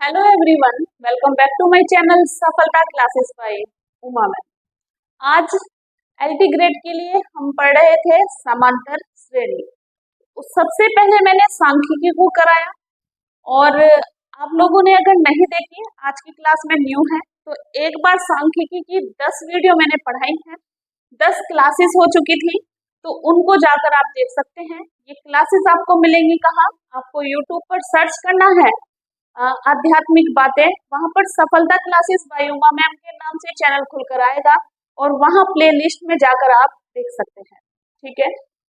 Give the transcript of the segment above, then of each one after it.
Hello everyone, welcome back to my channel Safalta classes by Uma ma'am. आज LT grade के लिए हम पढ़ रहे थे समांतर श्रेणी। सबसे पहले मैंने सांख्यिकी को कराया और आप लोगों ने अगर नहीं देखी, आज की क्लास में न्यू है तो एक बार सांख्यिकी की 10 वीडियो मैंने पढ़ाई है। 10 क्लासेस हो चुकी थी, तो उनको जाकर आप देख सकते हैं। ये क्लासेस आपको मिलेंगी कहाँ? आपको यूट्यूब पर सर्च करना है आध्यात्मिक बातें, वहां पर सफलता क्लासेस बाय उमा मैम के नाम से चैनल खुलकर आएगा और वहां प्लेलिस्ट में जाकर आप देख सकते हैं। ठीक है,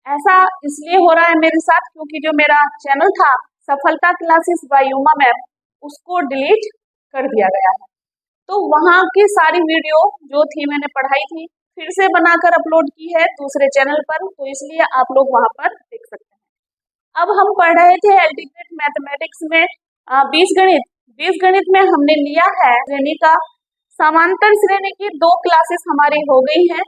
ऐसा इसलिए हो रहा है मेरे साथ क्योंकि जो मेरा चैनल था सफलता क्लासेस बाय उमा मैम, उसको डिलीट कर दिया गया है। तो वहां की सारी वीडियो जो थी मैंने पढ़ाई थी फिर से बनाकर अपलोड की है दूसरे चैनल पर, तो इसलिए आप लोग वहां पर देख सकते हैं। अब हम पढ़ रहे थे एल्टीग्रेट मैथमेटिक्स में बीज गणित में हमने लिया है श्रेणी का समांतर श्रेणी की 2 क्लासेस हमारी हो गई हैं,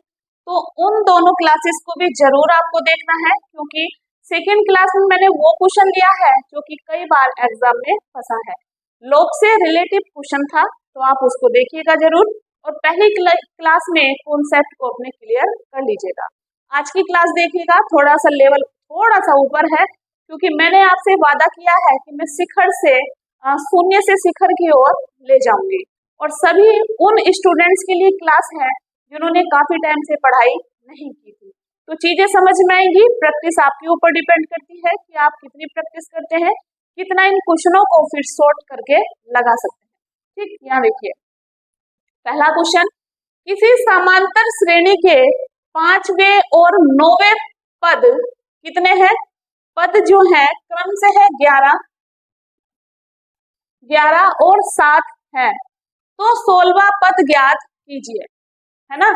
तो उन दोनों क्लासेस को भी जरूर आपको देखना है क्योंकि सेकेंड क्लास में मैंने वो क्वेश्चन लिया है जो कि कई बार एग्जाम में फंसा है। लोग से रिलेटिव क्वेश्चन था, तो आप उसको देखिएगा जरूर और पहली क्लास में कॉन्सेप्ट को अपने क्लियर कर लीजिएगा। आज की क्लास देखिएगा, थोड़ा सा लेवल थोड़ा सा ऊपर है क्योंकि मैंने आपसे वादा किया है कि मैं शिखर से शून्य से शिखर की ओर ले जाऊंगी और सभी उन स्टूडेंट्स के लिए क्लास है जिन्होंने काफी टाइम से पढ़ाई नहीं की थी, तो चीजें समझ में आएंगी। प्रैक्टिस आपके ऊपर डिपेंड करती है कि आप कितनी प्रैक्टिस करते हैं, कितना इन क्वेश्चनों को फिर सॉर्ट करके लगा सकते हैं। ठीक, यहाँ देखिए पहला क्वेश्चन, किसी समांतर श्रेणी के 5वें और 9वें पद कितने हैं? पद जो है क्रम से है 11 और 7 है, तो 16वां पद ज्ञात कीजिए, है ना।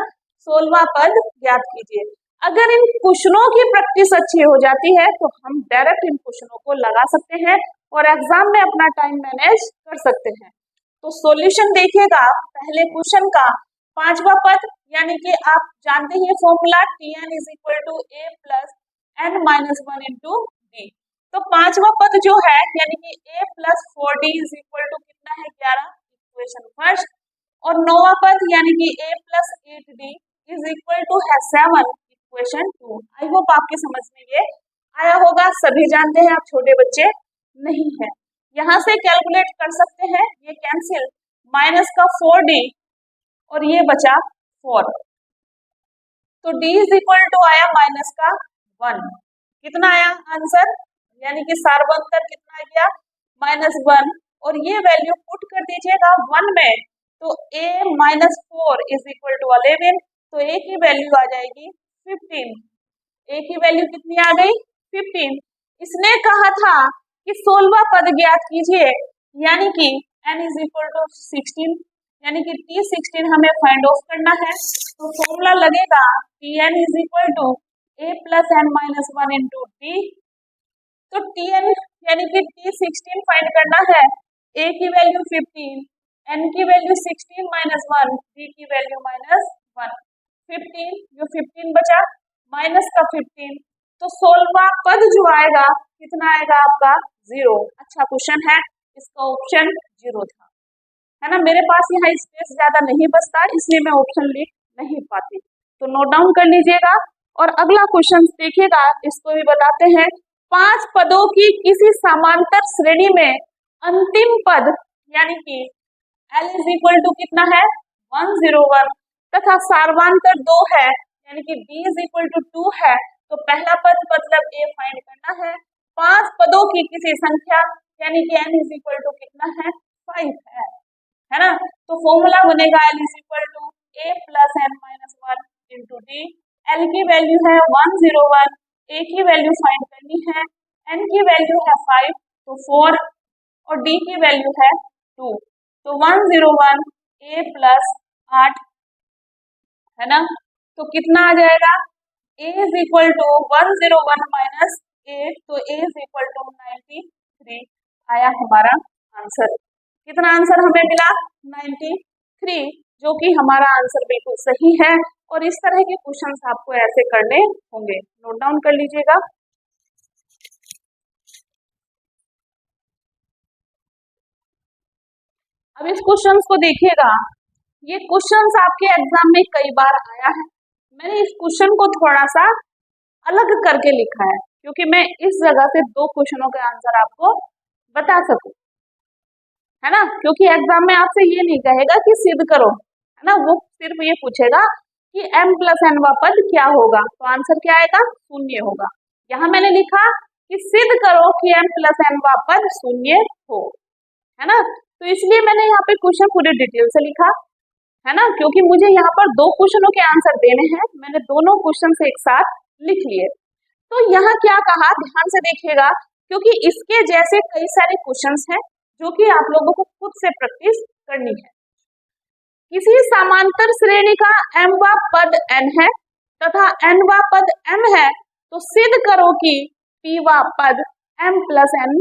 16वां पद ज्ञात कीजिए। अगर इन क्वेश्चनों की प्रैक्टिस अच्छी हो जाती है तो हम डायरेक्ट इन क्वेश्चनों को लगा सकते हैं और एग्जाम में अपना टाइम मैनेज कर सकते हैं। तो सॉल्यूशन देखिएगा, पहले क्वेश्चन का 5वां पद, यानी कि आप जानते हैं formula Tn = a + n-1 × d। तो 5वां पद जो है यानी कि a + 4d = कितना है 11, इक्वेशन फर्स्ट, और 9वां पद यानी कि a + 8d = है 7, इक्वेशन 2। आई होप आपकी समझ में ये आया होगा। सभी जानते हैं, आप छोटे बच्चे नहीं है। यहाँ से कैलकुलेट कर सकते हैं, ये कैंसिल, माइनस का 4d और ये बचा 4, तो d = आया माइनस का 1। कितना आया आंसर, यानी कि सारवंतर कितना आ गया -1, और ये वैल्यू पुट कर दीजिएगा 1 में, तो a - 4 = 11, तो a की वैल्यू आ जाएगी 15। a की वैल्यू कितनी आ गई 15। इसने कहा था कि 16वां पद ज्ञात कीजिए, यानी कि n = 16, यानी कि T16 हमें फाइंड ऑफ करना है, तो फॉर्मूला लगेगा Tn = a + n-1 × d। तो Tn यानी कि T16 फाइंड करना है, a की वैल्यू 15, n की वैल्यू 16 - 1, d की वैल्यू -1, 15, जो 15 बचा माइनस का 15, तो 16वां पद जो आएगा कितना आएगा आपका 0। अच्छा क्वेश्चन है, इसका ऑप्शन 0 था, है ना। मेरे पास यहाँ स्पेस ज्यादा नहीं बचता, इसलिए मैं ऑप्शन लिख नहीं पाती, तो नोट डाउन कर लीजिएगा। और अगला क्वेश्चन देखिएगा, इसको भी बताते हैं। 5 पदों की किसी समांतर श्रेणी में अंतिम पद यानी कि L = कितना है 101 तथा सार्वांतर 2 है, यानी कि D = 2 है, तो पहला पद मतलब A फाइंड करना है। 5 पदों की किसी संख्या यानी कि n = कितना है 5 है ना। तो फॉर्मूला बनेगा L = a + n-1 × d। L की वैल्यू है 101, a की वैल्यू फाइंड करनी है, n की वैल्यू है 5, तो 4, और d की वैल्यू है 2, तो 101 a + 8 है ना। तो कितना आ जाएगा a = 101 - 8, तो a = 93 आया हमारा आंसर। कितना आंसर हमें मिला 93, जो कि हमारा आंसर बिल्कुल सही है। और इस तरह के क्वेश्चंस आपको ऐसे करने होंगे, नोट डाउन कर लीजिएगा। अब इस क्वेश्चन को देखिएगा, ये क्वेश्चन आपके एग्जाम में कई बार आया है। मैंने इस क्वेश्चन को थोड़ा सा अलग करके लिखा है क्योंकि मैं इस जगह से दो क्वेश्चनों के आंसर आपको बता सकूं, है ना। क्योंकि एग्जाम में आपसे ये नहीं कहेगा कि सिद्ध करो, है ना, वो सिर्फ ये पूछेगा कि m प्लस n वा पद क्या होगा, तो आंसर क्या आएगा, शून्य होगा। यहाँ मैंने लिखा कि सिद्ध करो कि m प्लस n वा पद शून्य हो, है ना। तो इसलिए मैंने यहाँ पे क्वेश्चन पूरे डिटेल से लिखा, है ना, क्योंकि मुझे यहाँ पर दो क्वेश्चनों के आंसर देने हैं। मैंने दोनों क्वेश्चन से एक साथ लिख लिए। तो यहाँ क्या कहा, ध्यान से देखिएगा, क्योंकि इसके जैसे कई सारे क्वेश्चंस हैं जो कि आप लोगों को खुद से प्रैक्टिस करनी है। किसी समांतर श्रेणी का m वा पद n है तथा n वा पद m है, तो सिद्ध करो कि p वा पद m plus n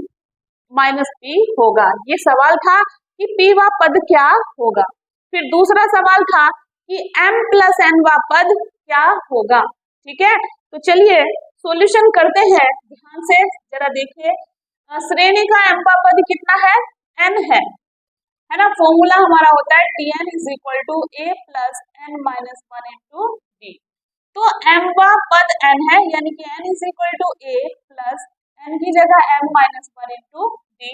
minus p होगा। ये सवाल था कि p वा पद क्या होगा। फिर दूसरा सवाल था कि m प्लस n वा पद क्या होगा। ठीक है, तो चलिए सॉल्यूशन करते हैं। ध्यान से जरा देखिए, श्रेणी का m वा पद कितना है, n है ना। फॉर्मूला हमारा होता है Tn is equal to a plus n minus 1 into d. तो m वा पद n है, यानी कि n is equal to a plus n की जगह m minus 1 into d.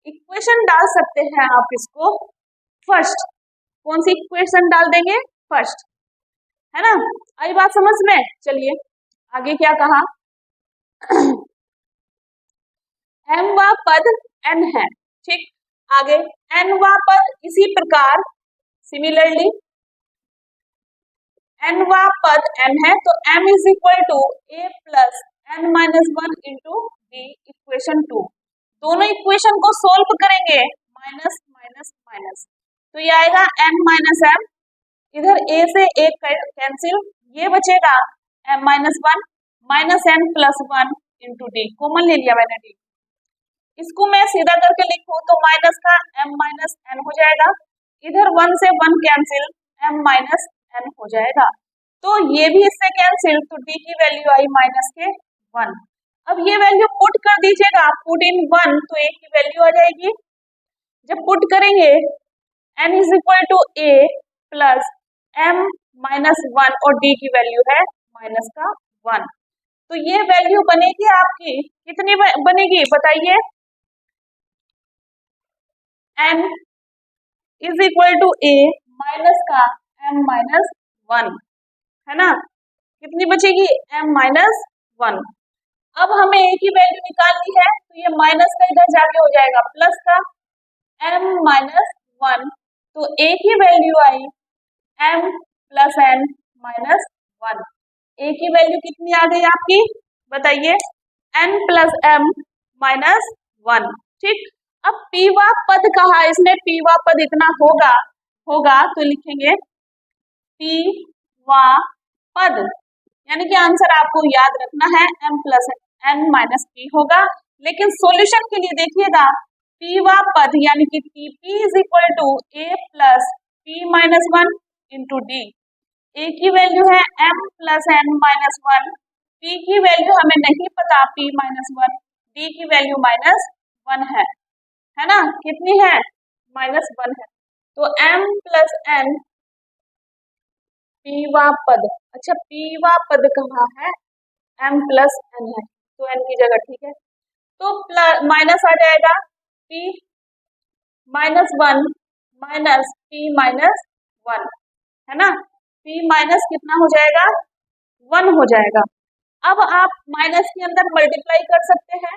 Equation डाल सकते हैं आप इसको फर्स्ट। कौन सी इक्वेशन डाल देंगे, फर्स्ट, है ना। आई बात समझ में। चलिए आगे क्या कहा, m वा पद n है, ठीक। आगे n वा पद इसी प्रकार सिमिलरली n वा पद n है, तो m is equal to a plus n minus 1 into d, equation 2। दोनों इक्वेशन को सोल्व करेंगे, माइनस माइनस माइनस, तो ये आएगा n माइनस m, इधर a से एक कैंसिल, ये बचेगा m minus 1 minus n plus 1 into D, common ले लिया मैंने डी। इसको मैं सीधा करके लिखूं तो माइनस का m माइनस n हो जाएगा, इधर 1 से 1 कैंसिल, m माइनस n हो जाएगा। तो ये भी इससे कैंसिल, तो d की वैल्यू आई माइनस के 1। अब ये वैल्यू पुट कर दीजिएगा, पुट इन 1, तो a की वैल्यू आ जाएगी। जब पुट करेंगे n is equal to a plus m minus 1 और d की वैल्यू है माइनस का 1, तो ये वैल्यू बनेगी आपकी कितनी बनेगी बताइए, n is equal to a minus का m माइनस 1, है ना। कितनी बचेगी, m माइनस 1। अब हमें a की वैल्यू निकालनी है, तो ये माइनस का इधर जाके हो जाएगा प्लस का m माइनस 1, तो a की value I m plus n minus 1। a की वैल्यू कितनी आ गई आपकी बताइए, n प्लस m माइनस 1, ठीक। अब p वा पद कहा इसने, p वा पद इतना होगा तो लिखेंगे p वा पद, यानी कि आंसर आपको याद रखना है m plus n minus p होगा। लेकिन सॉल्यूशन के लिए देखिएगा, p वा पद यानी कि p is equal to a plus p minus 1 into d. a की वैल्यू है m plus n minus 1, p की वैल्यू हमें नहीं पता p माइनस 1, d की वैल्यू माइनस 1 है ना, कितनी है माइनस 1 है। तो m प्लस n p वा पद, अच्छा p वा पद कहाँ है, m प्लस n है, तो n की जगह, ठीक है। तो माइनस आ जाएगा p minus 1 minus p minus 1, है ना। p माइनस कितना हो जाएगा, 1 हो जाएगा। अब आप माइनस के अंदर मल्टीप्लाई कर सकते हैं,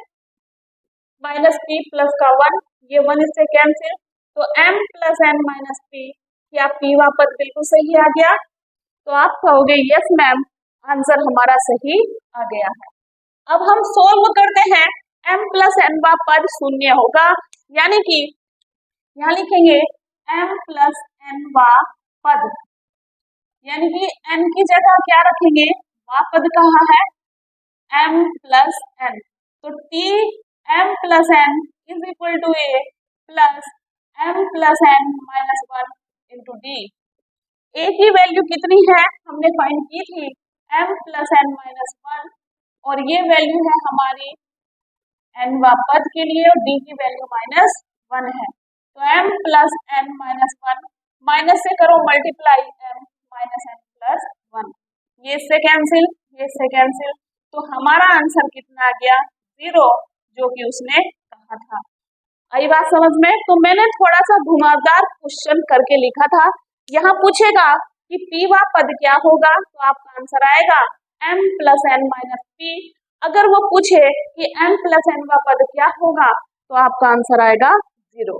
माइनस p प्लस का 1, ये 1 इससे कैंसिल, तो m plus n minus p, क्या p वा पद बिल्कुल सही आ गया। तो आप कहोगे यस मैम, आंसर हमारा सही आ गया है। अब हम सोल्व करते हैं, m प्लस n वा पद शून्य होगा, यानी कि यहाँ लिखेंगे m प्लस n वा पद, यानी कि n की जगह क्या रखेंगे, वा पद कहाँ है, m प्लस n, तो t m plus n is equal to a plus m plus n minus 1 into d. a की वैल्यू कितनी है हमने फाइंड की थी, m प्लस n माइनस 1, और ये वैल्यू है हमारी n वा पद के लिए, और d की वैल्यू माइनस 1 है। तो m plus n minus one, minus से करो multiply m minus n plus one, ये इससे कैंसिल, ये इससे कैंसिल, तो हमारा आंसर कितना आ गया 0, जो कि उसने कहा था। आई बात समझ में? तो मैंने थोड़ा सा घुमावदार क्वेश्चन करके लिखा था। यहाँ पूछेगा कि पीवा पद क्या होगा, तो आपका आंसर आएगा m plus n minus p. अगर वो पूछे कि m प्लस एन का पद क्या होगा, तो आपका आंसर आएगा 0।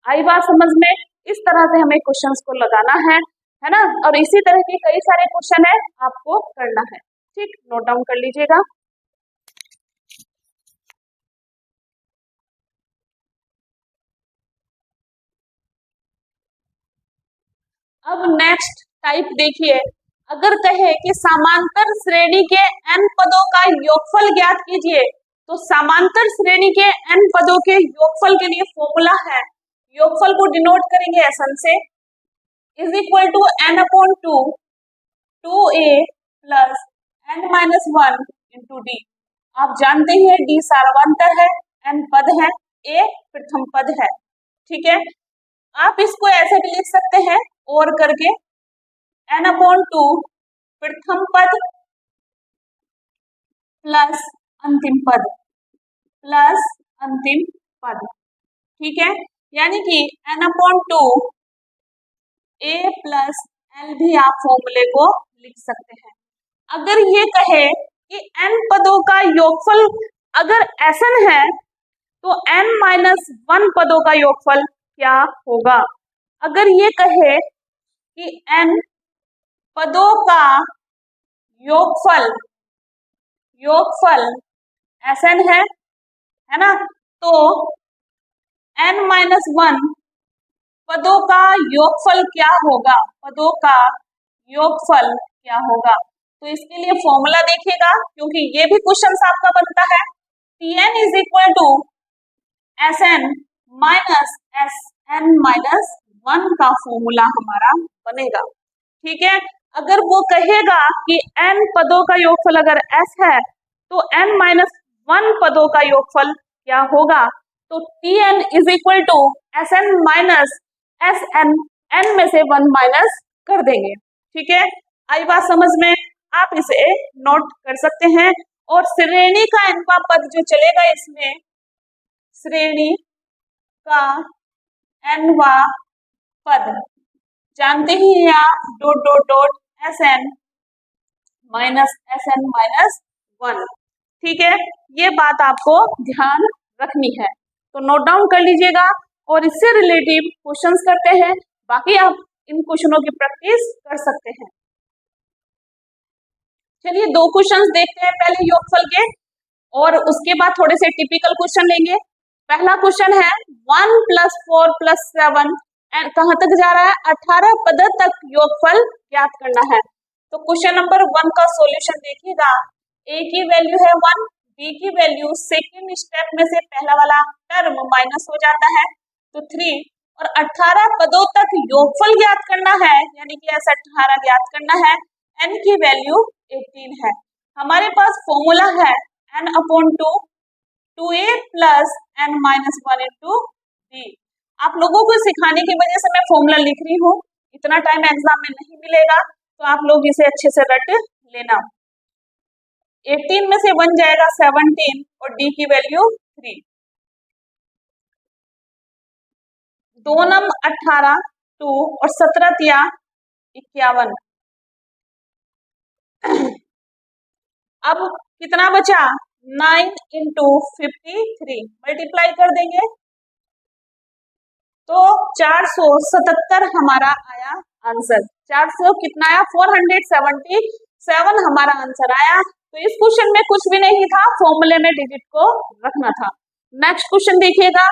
आई बात समझ में? इस तरह से हमें क्वेश्चंस को लगाना है ना, और इसी तरह के कई सारे क्वेश्चन है आपको करना है। ठीक, नोट डाउन कर लीजिएगा। अब नेक्स्ट टाइप देखिए, अगर कहे कि समांतर श्रेणी के n पदों का योगफल ज्ञात कीजिए, तो समांतर श्रेणी के n पदों के योगफल के लिए फॉर्मूला है, योगफल को डिनोट करेंगे SN से, is equal to n upon 2 2a plus n minus 1 into d. आप जानते हैं d सार्वंतर है, n पद है, a प्रथम पद है। ठीक है, आप इसको ऐसे भी लिख सकते हैं और करके n अपॉन 2 प्रथम पद प्लस अंतिम पद प्लस अंतिम पद। ठीक है, यानी कि n upon 2 a plus l भी आप फॉर्मूले को लिख सकते हैं। अगर ये कहे कि n पदों का योगफल अगर SN है, तो n माइनस 1 पदों का योगफल क्या होगा। अगर ये कहे कि n पदों का योगफल SN है ना, तो n माइनस 1 पदों का योगफल क्या होगा, पदों का योगफल क्या होगा। तो इसके लिए फॉर्मूला देखिएगा, क्योंकि ये भी क्वेश्चन आपका बनता है। Tn is equal to Sn minus Sn minus 1 का फॉर्मूला हमारा बनेगा। ठीक है, अगर वो कहेगा कि n पदों का योगफल अगर s है, तो n माइनस 1 पदों का योगफल क्या होगा, तो Tn is equal to Sn minus Sn, n में से 1 माइनस कर देंगे। ठीक है, आई बात समझ में? आप इसे नोट कर सकते हैं। और श्रेणी का nवां पद जो चलेगा, इसमें श्रेणी का nवां पद जानते ही हैं आप, dot dot dot Sn minus Sn minus 1। ठीक है, ये बात आपको ध्यान रखनी है, तो नोट डाउन कर लीजिएगा और इससे रिलेटिव क्वेश्चंस करते हैं। बाकी आप इन क्वेश्चनों की प्रैक्टिस कर सकते हैं। चलिए 2 क्वेश्चंस देखते हैं पहले योगफल के, और उसके बाद थोड़े से टिपिकल क्वेश्चन लेंगे। पहला क्वेश्चन है 1 प्लस 4 प्लस 7 कहाँ तक जा रहा है, 18 पद तक योगफल ज्ञात करना है। तो क्वेश्चन नंबर 1 का सॉल्यूशन देखिएगा, a की वैल्यू है 1, b की वैल्यू सेकेंड स्टेप में से पहला वाला टर्म माइनस हो जाता है तो 3, और 18 पदों तक योगफल ज्ञात करना है, यानी कि ऐसा 18 ज्ञात करना है। n की वैल्यू 18 है। हमारे पास फॉर्मूला है n upon 2 2a plus n minus 1 into b। आप लोगों को सिखाने की वजह से मैं फॉर्मूला लिख रही हूँ, इतना टाइम एग्जाम में नहीं मिलेगा, तो आप लोग इसे अच्छे से रट लेना। 18 में से 1 जाएगा 17 और d की वैल्यू 3। 2 नम 18 2 और 17 तिया 51। अब कितना बचा, 9 इंटू 53 मल्टीप्लाई कर देंगे तो 477 हमारा आया आंसर। 400 कितना आया, 477 हमारा आंसर आया। तो इस क्वेश्चन में कुछ भी नहीं था, फॉर्मूले में डिजिट को रखना था। नेक्स्ट क्वेश्चन देखिएगा,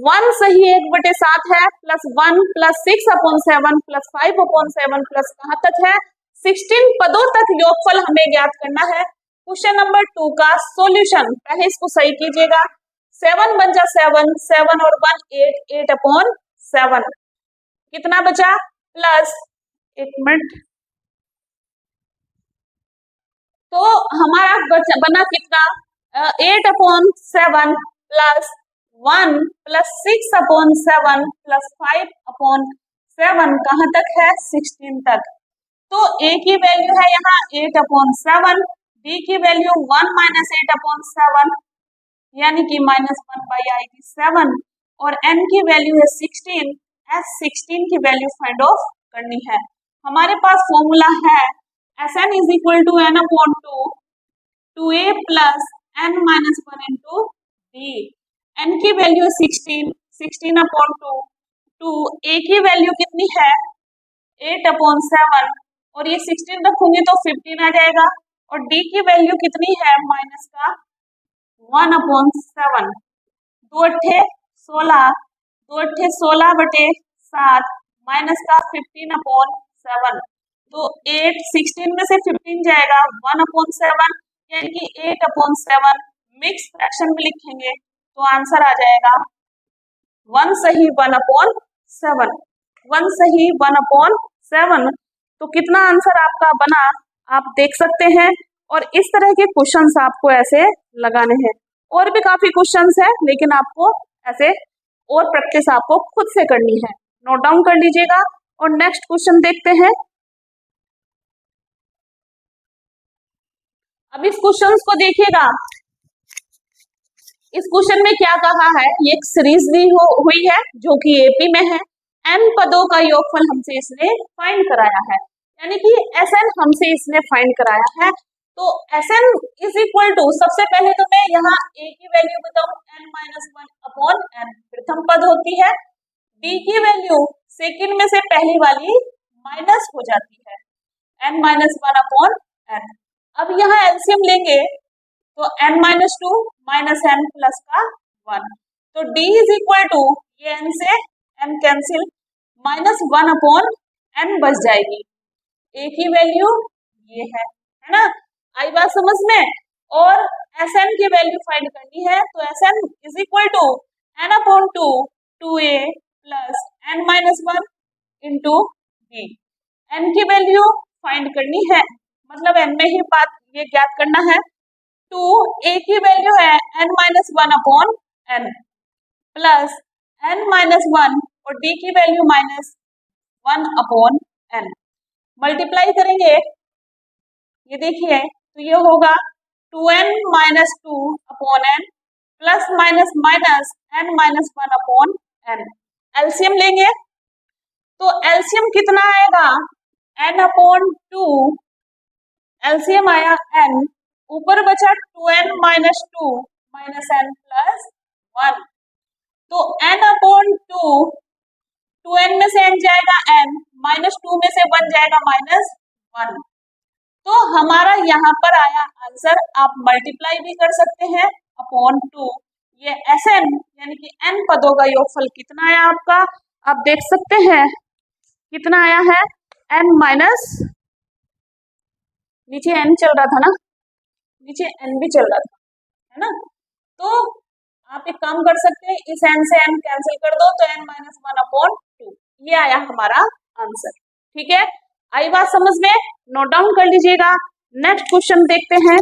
1 सही 1/7 है, plus 1 plus 6 upon 7 plus 5 upon 7 plus कहाँ तक है 16 पदों तक योगफल हमें ज्ञात करना है। क्वेश्चन नंबर 2 का सॉल्यूशन, पहले इसको सही कीजिएगा, 7 बन जा 7, 7 और 1 8, 8 अपॉन 7 कितना बचा, प्लस 1 मिनट, तो हमारा बना कितना 8 अपॉन 7 प्लस 1 प्लस 6/7 प्लस 5/7 कहाँ तक है? 16 तक। तो a की वैल्यू है यहाँ 8/7, b की वैल्यू 1 माइनस 8/7 यानी कि -1/7 और n की वैल्यू है 16। S16 की वैल्यू फाइंड आउट करनी है। हमारे पास फॉर्मूला है Sn is equal to n/2 2a plus n minus 1 into b। n की वैल्यू 16, 16/2, 2 a की वैल्यू कितनी है 8/7 और ये 16 रखूंगी तो 15 आ जाएगा और d की वैल्यू कितनी है माइनस का 1/7, 2 अट्ठे 16, 2 अट्ठे 16/7 माइनस का 15/7। तो 8 16 में से 15 जाएगा 1/7 यानी कि 8/7 मिक्स फ्रैक्शन में लिखेंगे तो आंसर आ जाएगा 1 सही 1/7, 1 सही 1/7। तो कितना आंसर आपका बना आप देख सकते हैं। और इस तरह के क्वेश्चंस आपको ऐसे लगाने हैं। और भी काफी क्वेश्चंस है लेकिन आपको ऐसे और प्रैक्टिस आपको खुद से करनी है। नोट डाउन कर लीजिएगा और नेक्स्ट क्वेश्चन देखते हैं। अब इस क्वेश्चन को देखिएगा। इस क्वेश्चन में क्या कहा है, ये एक सीरीज दी हुई है जो कि एपी में है। n पदों का योगफल हमसे इसने फाइंड कराया है, यानी कि Sn हमसे इसने फाइंड कराया है। तो Sn इज इक्वल टू, सबसे पहले तो मैं यहाँ a की वैल्यू बताऊं n-1/n प्रथम पद होती है। b की वैल्यू सेकंड में से पहली वाली माइनस हो जाती है n-1/n। अब यहाँ एलसीएम लेंगे तो n-2 माइनस n प्लस का 1। तो d इज इक्वल टू, ये n से n कैंसिल, -1/n बच जाएगी। a की वैल्यू ये है ना, आई बात समझ में। और Sn की वैल्यू फाइंड करनी है तो Sn is equal to n/2 2a plus n-1 into b। n की वैल्यू फाइंड करनी है, मतलब n में ही बात ये ज्ञात करना है। 2 a की वैल्यू है n-1/n प्लस n-1 और d की वैल्यू -1/n। मल्टीप्लाई करेंगे, ये देखिए तो ये होगा 2n-2/n plus minus minus n-1/n। LCM लेंगे तो एलसीएम कितना आएगा n/2, एलसीएम आया n, ऊपर बचा 2n-2 माइनस n प्लस 1। तो n/2, 2n में से n जाएगा n, -2 में से 1 जाएगा -1। तो हमारा यहाँ पर आया आंसर, आप मल्टीप्लाई भी कर सकते हैं अपॉन 2। ये Sn यानी कि n पदों का योगफल कितना आया आपका, आप देख सकते हैं कितना आया है n माइनस, नीचे n चल रहा था ना, नीचे n भी चल रहा था है ना। तो आप एक काम कर सकते हैं, इस n से n कैंसिल कर दो तो n-1/2, ये आया हमारा आंसर। ठीक है, आई बात समझ में, नोट डाउन कर लीजिएगा। नेक्स्ट क्वेश्चन देखते हैं।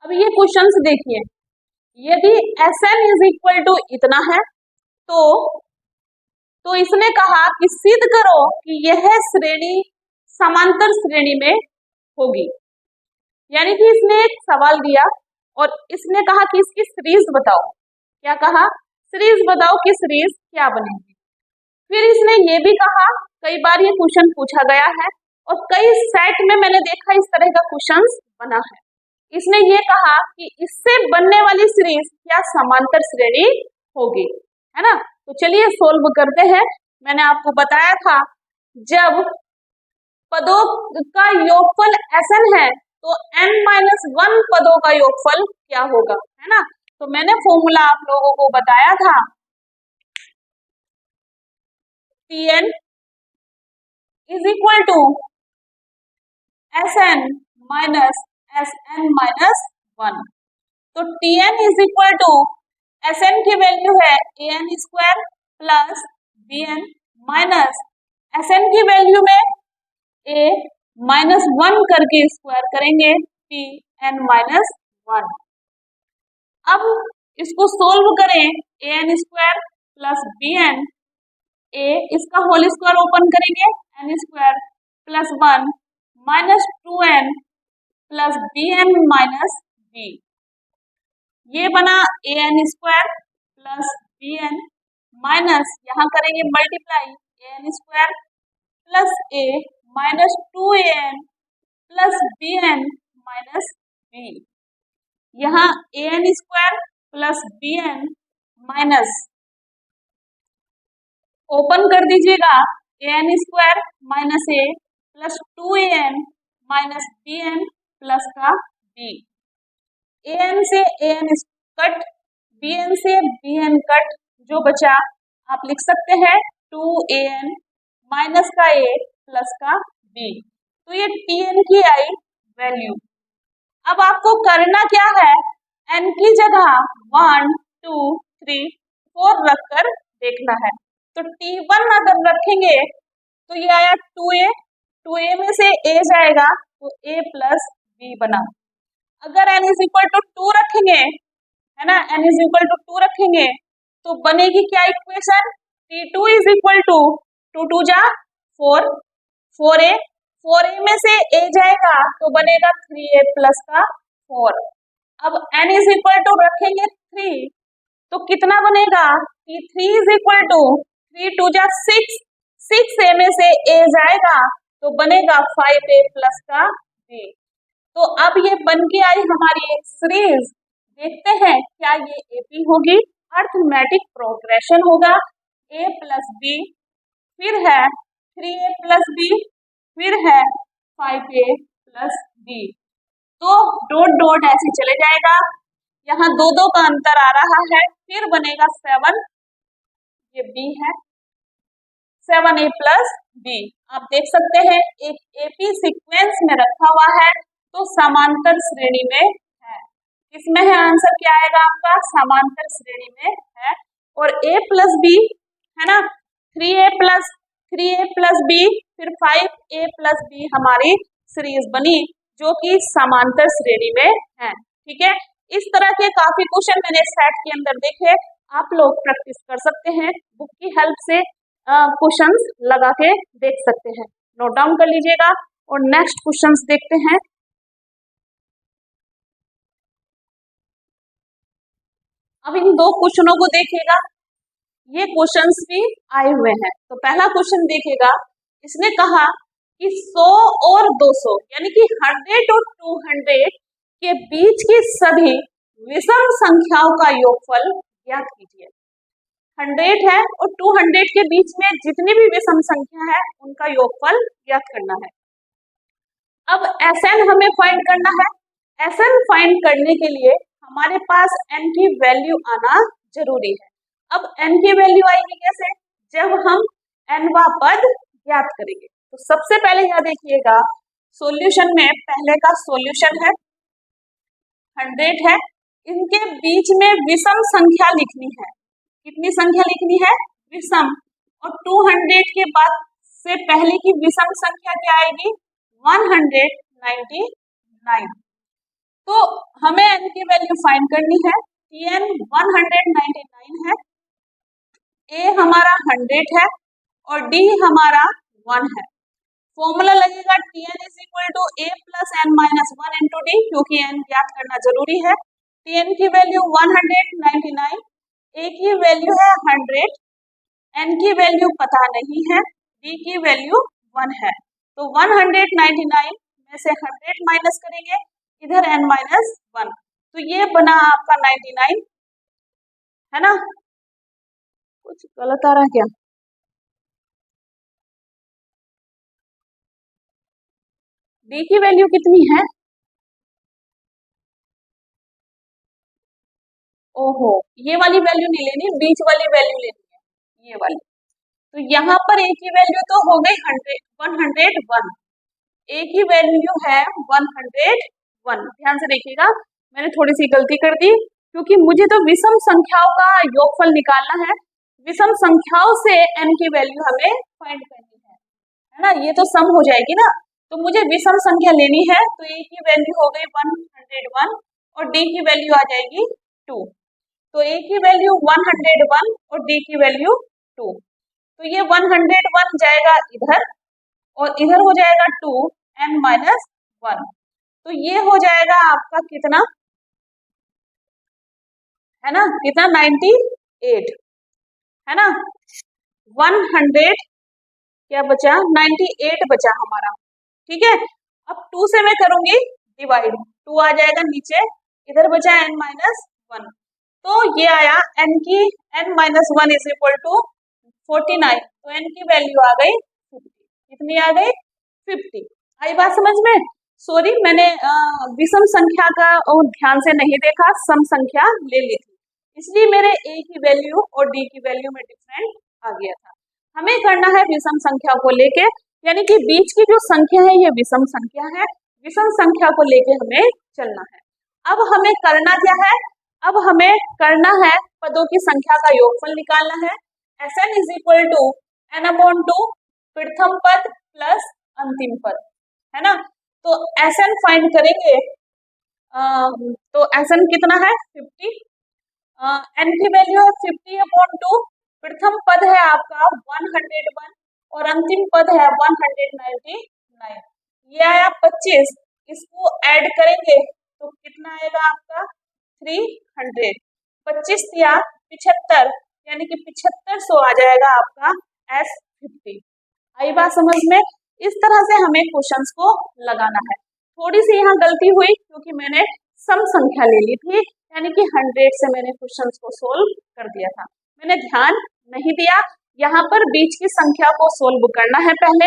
अब ये क्वेश्चंस देखिए, यदि Sn इज इक्वल टू इतना है तो इसने कहा कि सिद्ध करो कि यह श्रेणी समांतर श्रेणी में होगी। यानी कि इसने एक सवाल दिया और इसने कहा कि इसकी सीरीज बताओ। क्या कहा, सीरीज बताओ कि सीरीज क्या बनेगी। फिर इसने ये भी कहा, कई बार ये क्वेश्चन पूछा गया है और कई सेट में मैंने देखा इस तरह का क्वेश्चन बना है। इसने ये कहा कि इससे बनने वाली सीरीज क्या समांतर श्रेणी होगी, है ना। तो चलिए सोल्व करते हैं। मैंने आपको बताया था जब पदों का योगफल Sn है तो n-1 पदों का योगफल क्या होगा, है ना। तो मैंने फॉर्मूला आप लोगों को बताया था, Tn is equal to Sn minus Sn-1। तो Tn is equal to Sn की वैल्यू है an² plus bn minus Sn की वैल्यू में a -1 करके स्क्वायर करेंगे Pn -1। अब इसको सोल्व करें an square plus bn, a इसका होल स्क्वायर ओपन करेंगे n square plus 1 minus 2n plus bn minus b, ये बना an square plus bn minus यहाँ करेंगे multiply an square plus a minus 2an plus bn minus b, यहाँ an square plus bn minus open कर दीजिएगा an square minus a plus 2an minus bn plus का b, an से an cut, bn से bn cut, जो बचा आप लिख सकते हैं 2an माइनस का a प्लस का b। तो ये tn की आई वैल्यू। अब आपको करना क्या है, n की जगह 1 2 3 4 रखकर देखना है। तो t1 अगर रखेंगे तो ये आया 2a, 2a में से a जाएगा तो a प्लस b बना। अगर n इज इक्वल टू 2 रखेंगे, है ना, n इज इक्वल टू 2 रखेंगे तो बनेगी क्या equation, t2 is equal to 2 2 जा 4, 4a, 4a में से a जाएगा तो बनेगा 3a प्लस का 4। अब n इज इक्वल टू रखेंगे 3 तो कितना बनेगा, t3 इज इक्वल टू 3 2 जा 6, 6a में से a जाएगा तो बनेगा 5a प्लस का b। तो अब ये बन के आई हमारी एक सीरीज। देखते हैं क्या ये एपी होगी, अर्थमेटिक प्रोग्रेशन होगा, a प्लस बी, फिर है 3a प्लस बी, फिर है 5a प्लस बी। तो डॉट डॉट ऐसे चले जाएगा, यहाँ 2 2 का अंतर आ रहा है, फिर बनेगा 7, ये b है 7a प्लस बी। आप देख सकते हैं एक एपी सीक्वेंस में रखा हुआ है तो समांतर श्रेणी में है। इसमें है आंसर क्या आएगा आपका, समांतर श्रेणी में है। और a प्लस बी है ना, 3a प्लस बी, फिर 5a प्लस बी हमारी सीरीज बनी जो कि समांतर श्रेणी में है। ठीक है, इस तरह के काफी क्वेश्चन मैंने सेट के अंदर देखे, आप लोग प्रैक्टिस कर सकते हैं, बुक की हेल्प से क्वेश्चंस लगा के देख सकते हैं, नोट डाउन कर लीजिएगा। और नेक्स्ट क्वेश्चंस देखते हैं। अब इन 2 क्वेश्चनों को देखिएगा, ये क्वेश्चंस भी आए हुए हैं। तो पहला क्वेश्चन देखिएगा, इसने कहा कि 100 और 200 यानी कि 100 और 200 के बीच की सभी विषम संख्याओं का योगफल ज्ञात कीजिए। 100 है और 200 के बीच में जितनी भी विषम संख्या है उनका योगफल ज्ञात करना है। अब Sn हमें फाइंड करना है। Sn फाइंड करने के लिए हमारे पास n की वैल्यू आना जरूरी है। अब n की वैल्यू आएगी कैसे, जब हम nवा पद ज्ञात करेंगे। तो सबसे पहले यहाँ देखिएगा, सॉल्यूशन में पहले का सॉल्यूशन है 100 है, इनके बीच में विषम संख्या लिखनी है। कितनी संख्या लिखनी है, विषम। और 200 के बाद से पहले की विषम संख्या क्या आएगी, 199। तो हमें n की वैल्यू फाइंड करनी है। Tn 199 है, a हमारा 100 है और d हमारा 1 है। फॉर्मूला लगेगा Tn is equal to a plus n minus 1 into d, क्योंकि n ज्ञात करना जरूरी है। Tn की वैल्यू 199, a की वैल्यू है 100, n की वैल्यू पता नहीं है, d की वैल्यू 1 है। तो 199 में से 100 माइनस करेंगे, इधर n माइनस 1, तो ये बना आपका 99, है ना। कुछ गलत आ रहा है क्या, d की वैल्यू कितनी है, ओहो ये वाली वैल्यू नहीं लेनी, बीच वाली वैल्यू लेनी है, ये वाली। तो यहाँ पर a की वैल्यू तो हो गई 101, a की वैल्यू है 101। ध्यान से देखिएगा, मैंने थोड़ी सी गलती कर दी, क्योंकि मुझे तो विषम संख्याओं का योगफल निकालना है, विषम संख्याओं से n की वैल्यू हमें फाइंड करनी है ना। ये तो सम हो जाएगी ना, तो मुझे विषम संख्या लेनी है, तो a की वैल्यू हो गई 101 और d की वैल्यू आ जाएगी 2। तो a की वैल्यू 101 और d की वैल्यू 2। तो ये 101 जाएगा इधर और इधर हो जाएगा 2 n माइनस 1। तो ये हो जाएगा आपका कितना, है ना, कितना 98, है ना। 100 क्या बचा, 98 बचा हमारा, ठीक है। अब 2 से मैं करूंगी डिवाइड, 2 आ जाएगा नीचे, इधर बचा n माइनस 1। तो ये आया n की n minus 1 is equal to 49। तो n की वैल्यू आ गई 50। कितनी आ गई, 50। आई बात समझ में। सॉरी, मैंने विषम संख्या का ध्यान से नहीं देखा, सम संख्या ले ली थी, इसलिए मेरे a की वैल्यू और d की वैल्यू में डिफरेंट आ गया था। हमें करना है विषम संख्या को लेके, यानी कि बीच की जो संख्या है ये विषम संख्या है, विषम संख्या को लेके हमें चलना है। अब हमें करना क्या है, अब हमें करना है पदों की संख्या का योगफल निकालना है। Sn is equal to n/2 प्रथम पद प्लस अंतिम पद, है ना। तो Sn फाइंड करेंगे, तो Sn कितना है 50, n की वैल्यू है 50/2, प्रथम पद है आपका 101 और अंतिम पद है 199। ये आया 25, इसको ऐड करेंगे तो कितना आएगा आपका 300। 25 या 75 यानी कि 7500 आ जाएगा आपका S50। आई बात समझ में। इस तरह से हमें क्वेश्चंस को लगाना है। थोड़ी सी यहाँ गलती हुई क्योंकि मैंने सम संख्या ले ली थी, यानी कि 100 से मैंने क्वेश्चंस को सोल्व कर दिया था, मैंने ध्यान नहीं दिया। यहाँ पर बीच की संख्या को सोल्व करना है पहले,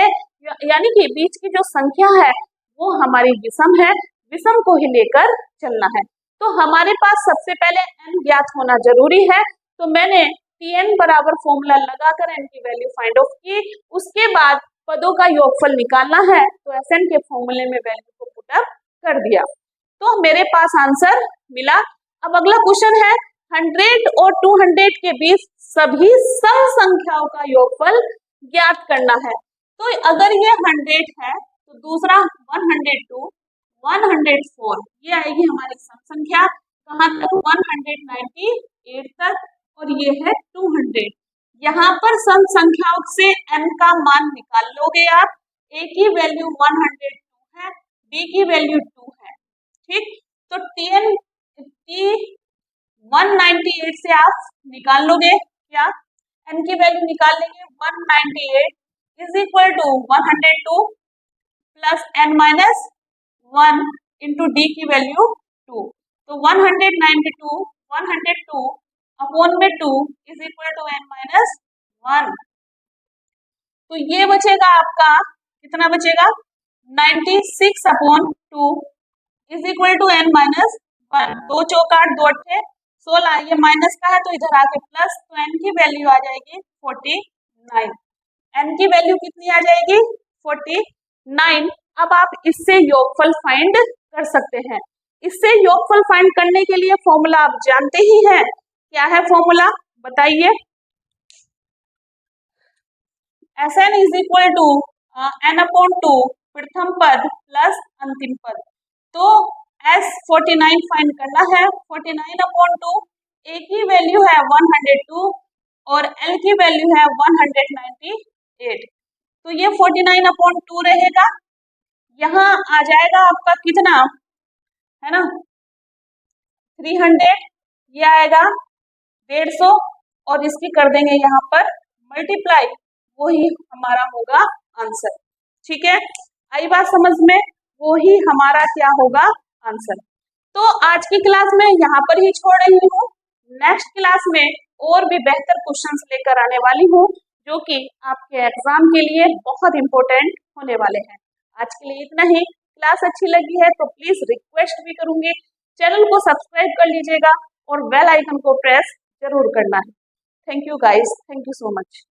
यानी कि बीच की जो संख्या है वो हमारी विषम है, विषम को ही लेकर चलना है। तो हमारे पास सबसे पहले n ज्ञात होना जरूरी है, तो मैंने Tn बराबर फॉर्मूला लगाकर n की वैल्यू फाइंड आउट की। उसके बाद पदों का योगफल निकालना है, तो Sn के फॉर्मूले में वैल्यू को पुटअप कर दिया, तो मेरे पास आंसर मिला। अब अगला क्वेश्चन है 100 और 200 के बीच सभी सम संख्याओं का योगफल ज्ञात करना है। तो अगर ये 100 है तो दूसरा 102, 104 ये आएगी हमारी सम संख्या, कहाँ तक 198 तक, और ये है 200। यहाँ पर सम संख्याओं से n का मान निकाल लोगे आप। a की वैल्यू 102 है, b की वैल्यू 2 है, ठीक। तो t 198 से आप निकाल लोगे क्या, n की वैल्यू निकाल लेंगे 198 is equal to 102 plus n minus 1 into D की वैल्यू 2। तो 192 अपॉन में 2 is equal to n minus 1। तो ये बचेगा आपका, कितना बचेगा 96 upon 2 is equal to n minus 1। 2 चौक 8, 2 अट्ठे 16, ये माइनस का है तो इधर आके प्लस, तो n की वैल्यू आ जाएगी 49। n की वैल्यू कितनी आ जाएगी 49। अब आप इससे योगफल फाइंड कर सकते हैं। इससे योगफल फाइंड करने के लिए फॉर्मूला आप जानते ही हैं, क्या है फॉर्मूला बताइए। Sn is equal to n/2 प्रथम पद प्लस अंतिम पद। तो S49 फाइंड करना है, 49/2, a की वैल्यू है 102 और l की वैल्यू है 198। तो ये 49/2 रहेगा, यहाँ आ जाएगा आपका कितना, है ना 300, ये आएगा 150 और इसकी कर देंगे यहाँ पर मल्टीप्लाई, वही हमारा होगा आंसर, ठीक है। आई बात समझ में, वो ही हमारा क्या होगा आंसर। तो आज की क्लास में यहाँ पर ही छोड़ रही हूँ, नेक्स्ट क्लास में और भी बेहतर क्वेश्चंस लेकर आने वाली हूँ, जो कि आपके एग्जाम के लिए बहुत इंपॉर्टेंट होने वाले हैं। आज के लिए इतना ही। क्लास अच्छी लगी है तो प्लीज रिक्वेस्ट भी करूंगी, चैनल को सब्सक्राइब कर लीजिएगा और बेल आइकन को प्रेस जरूर करना है। Thank you guys, thank you so much.